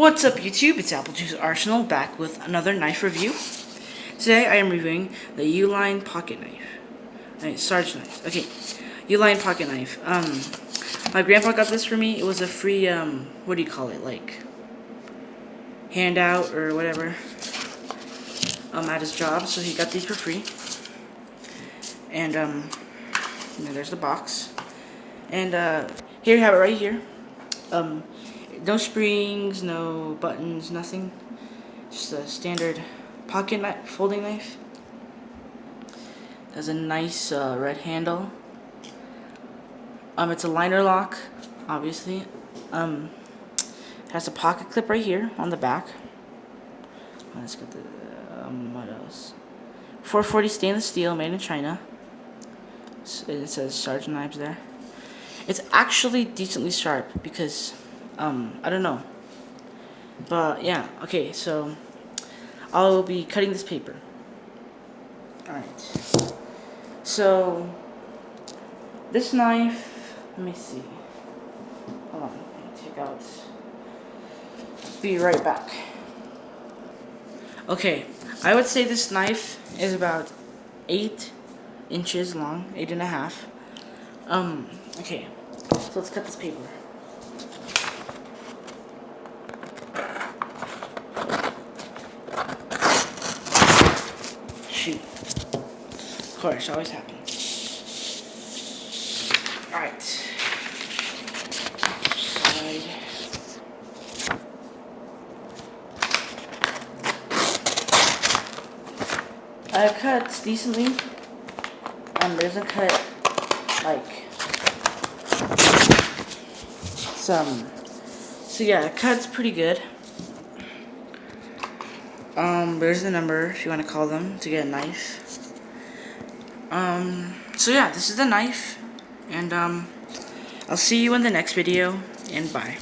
What's up YouTube, it's Apple Juice Arsenal back with another knife review. Today I am reviewing the Uline pocket knife. Sarge knife. Okay, Uline pocket knife. My grandpa got this for me. It was a free, what do you call it, like, handout or whatever, at his job, so he got these for free. And, there's the box. And, here you have it right here. No springs, no buttons, nothing. Just a standard pocket knife, folding knife. Has a nice red handle. It's a liner lock, obviously. Has a pocket clip right here on the back. Let's get the what else? 440 stainless steel, made in China. It says Sarge knives there. It's actually decently sharp because I don't know. But yeah, okay, so I'll be cutting this paper. Alright. So this knife, let me see. Hold on, let me take out. Be right back. Okay, I would say this knife is about 8 inches long, 8.5. Okay, so let's cut this paper. Shoot. Of course, always happens. Alright. Side. It cuts decently. There's a cut, like, some. So yeah, it cuts pretty good. There's the number if you want to call them to get a knife. So yeah, this is the knife, and I'll see you in the next video, and bye.